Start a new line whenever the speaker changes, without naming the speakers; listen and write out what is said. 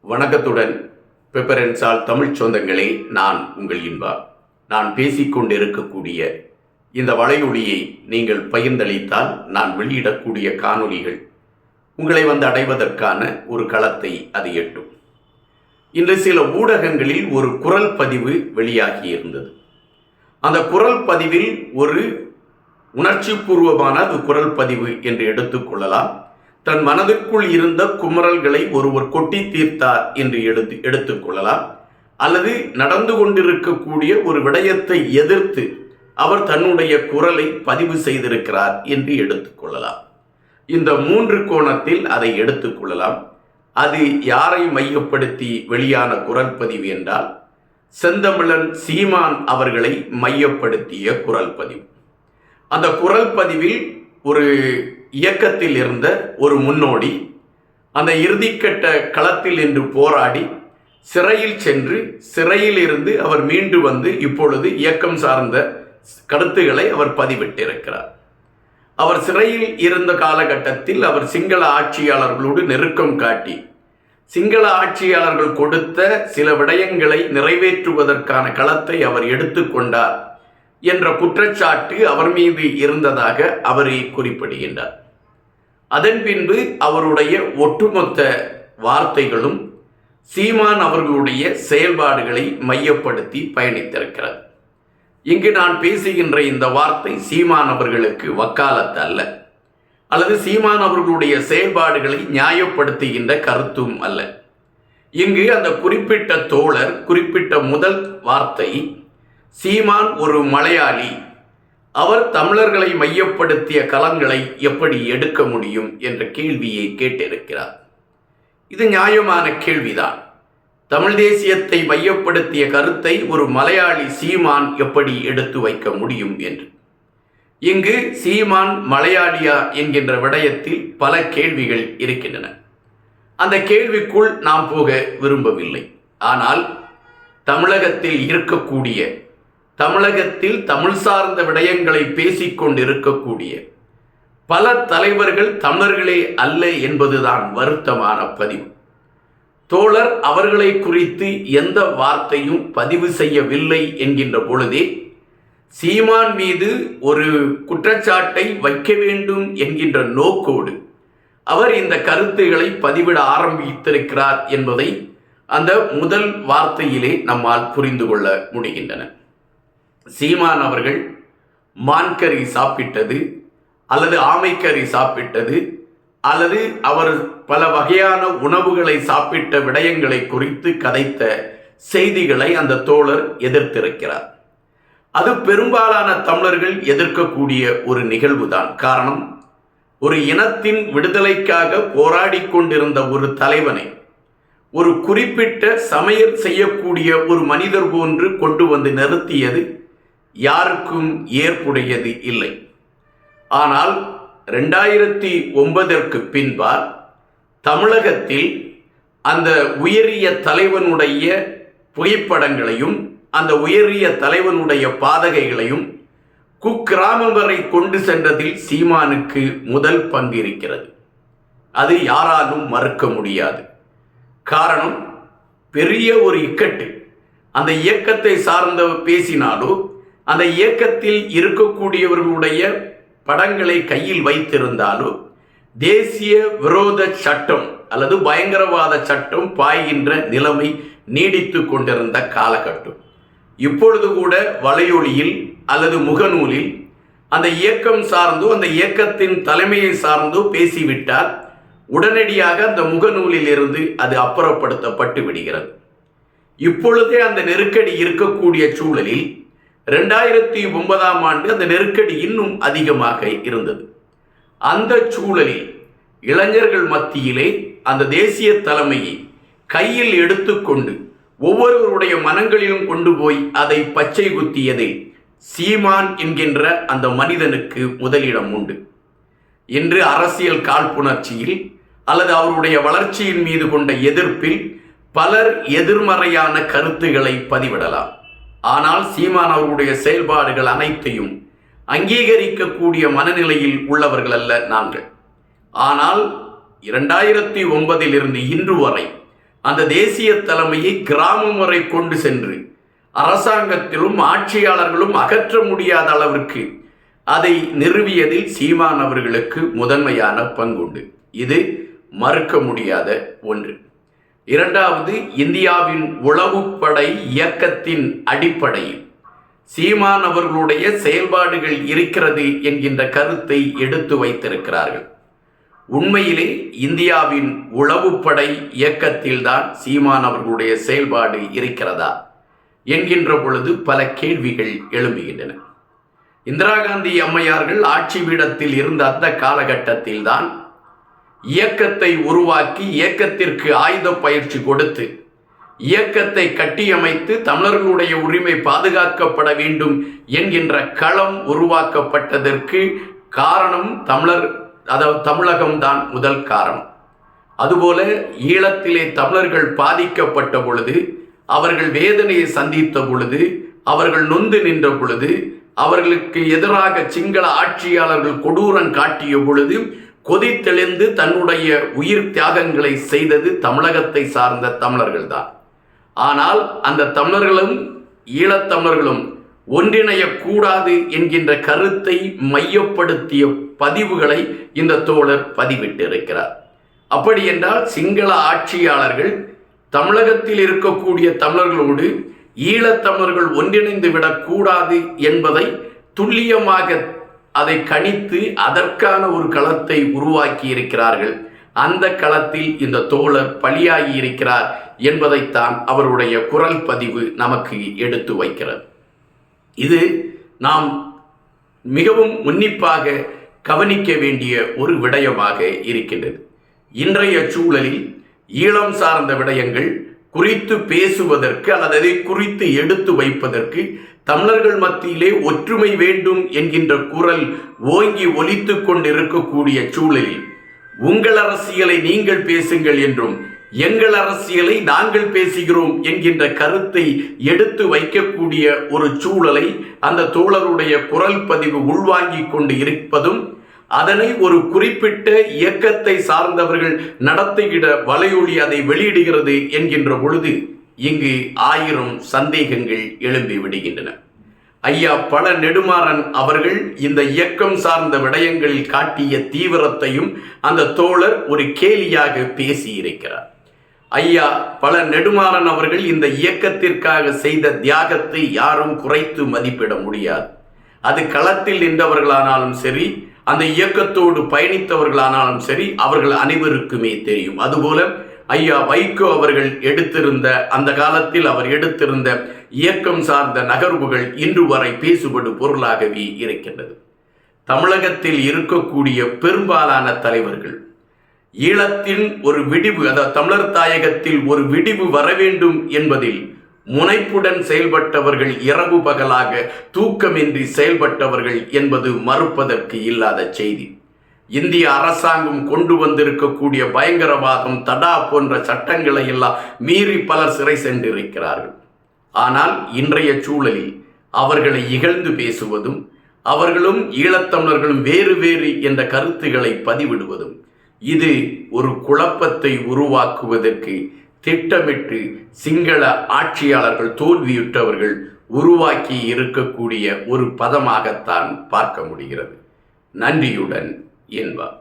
வணக்கத்துடன் பெப்பரன்சால் தமிழ் சொந்தங்களே, நான் உங்கள் இன்பா. நான் பேசிக்கொண்டிருக்கக்கூடிய இந்த வலையொலியை நீங்கள் பகிர்ந்தளித்தால் நான் வெளியிடக்கூடிய காணொளிகள் உங்களை வந்து அடைவதற்கான ஒரு களத்தை அது எட்டும். இன்று சில ஊடகங்களில் ஒரு குரல் பதிவு வெளியாகியிருந்தது. அந்த குரல் பதிவில் ஒரு உணர்ச்சிபூர்வமான குரல் பதிவு என்று எடுத்துக்கொள்ளலாம். தன் மனதிற்குள் இருந்த குமரல்களை ஒருவர் கொட்டி தீர்த்தார் என்று எடுத்துக்கொள்ளலாம். அல்லது நடந்து கொண்டிருக்கக்கூடிய ஒரு விடயத்தை எதிர்த்து அவர் தன்னுடைய குரலை பதிவு செய்திருக்கிறார் என்று எடுத்துக்கொள்ளலாம். இந்த மூன்று கோணத்தில் அதை எடுத்துக்கொள்ளலாம். அது யாரை மையப்படுத்தி வெளியான குரல் பதிவு என்றால், செந்தமிழன் சீமான் அவர்களை மையப்படுத்திய குரல் பதிவு. அந்த குரல் பதிவில் ஒரு இயக்கத்தில் இருந்த ஒரு முன்னோடி அந்த இறுதிக்கட்ட களத்தில் என்று போராடி சிறையில் சென்று சிறையில் இருந்து அவர் மீண்டு வந்து இப்பொழுது இயக்கம் சார்ந்த கருத்துக்களை அவர் பதிவிட்டிருக்கிறார். அவர் சிறையில் இருந்த காலகட்டத்தில் அவர் சிங்கள ஆட்சியாளர்களோடு நெருக்கம் காட்டி சிங்கள ஆட்சியாளர்கள் கொடுத்த சில விடயங்களை நிறைவேற்றுவதற்கான களத்தை அவர் எடுத்துக்கொண்டார் என்ற குற்றச்சாட்டு அவர் மீது இருந்ததாக அவரை குறிப்பிடுகின்றார். அதன் பின்பு அவருடைய ஒட்டுமொத்த வார்த்தைகளும் சீமான் அவர்களுடைய செயல்பாடுகளை மையப்படுத்தி பயணித்திருக்கிறது. இங்கு நான் பேசுகின்ற இந்த வார்த்தை சீமான் அவர்களுக்கு வக்காலத்து அல்ல, அல்லது சீமான் அவர்களுடைய செயல்பாடுகளை நியாயப்படுத்துகின்ற கருத்தும் அல்ல. இங்கு அந்த குறிப்பிட்ட தோழர் குறிப்பிட்ட முதல் வார்த்தை, சீமான் ஒரு மலையாளி, அவர் தமிழர்களை மையப்படுத்திய களங்களை எப்படி எடுக்க முடியும் என்ற கேள்வியை கேட்டிருக்கிறார். இது நியாயமான கேள்விதான். தமிழ் தேசியத்தை மையப்படுத்திய கருத்தை ஒரு மலையாளி சீமான் எப்படி எடுத்து வைக்க முடியும் என்று. இங்கு சீமான் மலையாளியா என்கின்ற விடயத்தில் பல கேள்விகள் இருக்கின்றன. அந்த கேள்விக்குள் நாம் போக விரும்பவில்லை. ஆனால் தமிழகத்தில் இருக்கக்கூடிய, தமிழகத்தில் தமிழ் சார்ந்த விடயங்களை பேசிக்கொண்டு இருக்கக்கூடிய பல தலைவர்கள் தமிழர்களே அல்ல என்பதுதான் வருத்தமான பதிவு. தோழர் அவர்களை குறித்து எந்த வார்த்தையும் பதிவு செய்யவில்லை என்கின்ற பொழுதே சீமான் மீது ஒரு குற்றச்சாட்டை வைக்க வேண்டும் என்கின்ற நோக்கோடு அவர் இந்த கருத்துக்களை பதிவிட ஆரம்பித்திருக்கிறார் என்பதை அந்த முதல் வார்த்தையிலே நம்மால் புரிந்து கொள்ள முடிகின்றன. சீமான் அவர்கள் மான்கறி சாப்பிட்டது அல்லது ஆமைக்கறி சாப்பிட்டது அல்லது அவர் பல வகையான உணவுகளை சாப்பிட்ட விடயங்களை குறித்து கதைத்த செய்திகளை அந்த தோழர் எதிர்த்திருக்கிறார். அது பெரும்பாலான தமிழர்கள் எதிர்க்கக்கூடிய ஒரு நிகழ்வுதான். காரணம், ஒரு இனத்தின் விடுதலைக்காக போராடி கொண்டிருந்த ஒரு தலைவனை ஒரு குறிப்பிட்ட சமையல் செய்யக்கூடிய ஒரு மனிதர் போன்று கொண்டு வந்து நிறுத்தியது யாருக்கும் ஏற்புடையது இல்லை. ஆனால் 2009 பின்பார் தமிழகத்தில் அந்த உயரிய தலைவனுடைய புகைப்படங்களையும் அந்த உயரிய தலைவனுடைய பாதகைகளையும் குக்கிராமம் வரை கொண்டு சென்றதில் சீமானுக்கு முதல் பங்கு இருக்கிறது. அது யாராலும் மறுக்க முடியாது. காரணம், பெரிய ஒரு இக்கட்டு. அந்த இயக்கத்தை சார்ந்த பேசினாலோ அந்த இயக்கத்தில் இருக்கக்கூடியவர்களுடைய படங்களை கையில் வைத்திருந்தாலோ தேசிய விரோத சட்டம் அல்லது பயங்கரவாத சட்டம் பாய்கின்ற நிலைமை நீடித்து கொண்டிருந்த காலகட்டம். இப்பொழுது கூட வலையொலியில் அல்லது முகநூலில் அந்த இயக்கம் சார்ந்தோ அந்த இயக்கத்தின் தலைமையை சார்ந்தோ பேசிவிட்டால் உடனடியாக அந்த முகநூலில் இருந்து அது அப்புறப்படுத்தப்பட்டு விடுகிறது. இப்பொழுதே அந்த நெருக்கடி இருக்கக்கூடிய சூழலில் 2009 அந்த நெருக்கடி இன்னும் அதிகமாக இருந்தது. அந்த சூழலில் இளைஞர்கள் மத்தியிலே அந்த தேசிய தலைமையை கையில் எடுத்துக்கொண்டு ஒவ்வொருவருடைய மனங்களிலும் கொண்டு போய் அதை பச்சை குத்தியதில் சீமான் என்கின்ற அந்த மனிதனுக்கு முதலிடம் உண்டு. இன்று அரசியல் காழ்ப்புணர்ச்சியில் அல்லது அவருடைய வளர்ச்சியின் மீது கொண்ட எதிர்ப்பில் பலர் எதிர்மறையான கருத்துக்களை பதிவிடலாம். ஆனால் சீமான் அவர்களுடைய செயல்பாடுகள் அனைத்தையும் அங்கீகரிக்கக்கூடிய மனநிலையில் உள்ளவர்கள் அல்ல நாங்கள். ஆனால் 2009 இருந்து இன்று வரை அந்த தேசிய தலைமையை கிராமம் வரை கொண்டு சென்று அரசாங்கத்திலும் ஆட்சியாளர்களும் அகற்ற முடியாத அளவிற்கு அதை நிறுவியதில் சீமான் அவர்களுக்கு முதன்மையான பங்குண்டு. இது மறுக்க முடியாத ஒன்று. இரண்டாவது, இந்தியாவின் உளவுப்படை இயக்கத்தின் அடிப்படையில் சீமான் அவர்களுடைய செயல்பாடுகள் இருக்கிறது என்கின்ற கருத்தை எடுத்து வைத்திருக்கிறார்கள். உண்மையிலே இந்தியாவின் உளவுப்படை இயக்கத்தில்தான் சீமான் அவர்களுடைய செயல்பாடு இருக்கிறதா என்கின்ற பொழுது பல கேள்விகள் எழும்புகின்றன. இந்திரா காந்தி அம்மையார்கள் ஆட்சி பீடத்தில் இருந்த அந்த காலகட்டத்தில்தான் இயக்கத்தை உருவாக்கி இயக்கத்திற்கு ஆயுத பயிற்சி கொடுத்து இயக்கத்தை கட்டியமைத்து தமிழர்களுடைய உரிமை பாதுகாக்கப்பட வேண்டும் என்கின்ற களம் உருவாக்கப்பட்டதற்கு காரணம் தமிழகம்தான் முதல் காரணம். அதுபோல ஈழத்திலே தமிழர்கள் பாதிக்கப்பட்ட பொழுது, அவர்கள் வேதனையை சந்தித்த பொழுது, அவர்கள் நொந்து நின்ற பொழுது, அவர்களுக்கு எதிராக சிங்கள ஆட்சியாளர்கள் கொடூரம் காட்டிய பொழுது கொதித்தெழுந்து தன்னுடைய உயிர் தியாகங்களை செய்தது தமிழகத்தை சார்ந்த தமிழர்கள் தான். ஆனால் அந்த தமிழர்களும் ஈழத்தமிழர்களும் ஒன்றிணையக்கூடாது என்கின்ற கருத்தை மையப்படுத்திய பதிவுகளை இந்த தோழர் பதிவிட்டிருக்கிறார். அப்படி என்றால் சிங்கள ஆட்சியாளர்கள் தமிழகத்தில் இருக்கக்கூடிய தமிழர்களோடு ஈழத்தமிழர்கள் ஒன்றிணைந்து விடக்கூடாது என்பதை துல்லியமாக அதை கணித்து அதற்கான ஒரு களத்தை உருவாக்கி இருக்கிறார்கள். அந்த களத்தில் இந்த தோழர் பலியாகி இருக்கிறார் என்பதைத்தான் அவருடைய குரல் பதிவு நமக்கு எடுத்து வைக்கிறது. இது நாம் மிகவும் உன்னிப்பாக கவனிக்க வேண்டிய ஒரு விடயமாக இருக்கின்றது. இன்றைய சூழலில் ஈழம் சார்ந்த விடயங்கள் குறித்து பேசுவதற்கு அல்லது அதை குறித்து எடுத்து வைப்பதற்கு தமிழர்கள் மத்தியிலே ஒற்றுமை வேண்டும் என்கின்ற குரல் ஓங்கி ஒலித்து கொண்டிருக்கக்கூடிய சூழலில் உங்கள் அரசியலை நீங்கள் பேசுங்கள் என்றும் எங்கள் அரசியலை நாங்கள் பேசுகிறோம் என்கின்ற கருத்தை எடுத்து வைக்கக்கூடிய ஒரு சூழலை அந்த தோழருடைய குரல் பதிவு உள்வாங்கிக் கொண்டு இருப்பதும், அதனை ஒரு குறிப்பிட்ட இயக்கத்தை சார்ந்தவர்கள் நடத்துகிற வலையொலி அதை வெளியிடுகிறது என்கின்ற பொழுது இங்கு 1000 சந்தேகங்கள் எழும்பி விடுகின்றன. ஐயா பழ நெடுமாறன் அவர்கள் இந்த இயக்கம் சார்ந்த விடயங்களில் காட்டிய தீவிரத்தையும் அந்த தோழர் ஒரு கேலியாக பேசியிருக்கிறார். ஐயா பழ நெடுமாறன் அவர்கள் இந்த இயக்கத்திற்காக செய்த தியாகத்தை யாரும் குறைத்து மதிப்பிட முடியாது. அது களத்தில் நின்றவர்களானாலும் சரி, அந்த இயக்கத்தோடு பயணித்தவர்களானாலும் சரி, அவர்கள் அனைவருக்குமே தெரியும். அதுபோல ஐயா வைகோ அவர்கள் எடுத்திருந்த அந்த காலத்தில் அவர் எடுத்திருந்த இயக்கம் சார்ந்த நகர்வுகள் இன்று வரை பேசுபடு பொருளாகவே இருக்கின்றது. தமிழகத்தில் இருக்கக்கூடிய பெரும்பாலான தலைவர்கள் ஈழத்தின் ஒரு விடிவு, அதாவது தமிழர் தாயகத்தில் ஒரு விடிவு வர வேண்டும் என்பதில் முனைப்புடன் செயல்பட்டவர்கள், இரவு பகலாக தூக்கமின்றி செயல்பட்டவர்கள் என்பது மறுப்பதற்கு இல்லாத செய்தி. இந்திய அரசாங்கம் கொண்டு வந்திருக்கக்கூடிய பயங்கரவாதம், தடா போன்ற சட்டங்களை எல்லாம் மீறி பலர் சிறை சென்றிருக்கிறார்கள். ஆனால் இன்றைய சூழலில் அவர்களை இகழ்ந்து பேசுவதும், அவர்களும் ஈழத்தமிழர்களும் வேறு வேறு என்ற கருத்துக்களை பதிவிடுவதும், இது ஒரு குழப்பத்தை உருவாக்குவதற்கு திட்டமிட்டு சிங்கள ஆட்சியாளர்கள், தோல்வியுற்றவர்கள் உருவாக்கி இருக்கக்கூடிய ஒரு பதமாகத்தான் பார்க்க முடிகிறது. நன்றியுடன் என்பார்.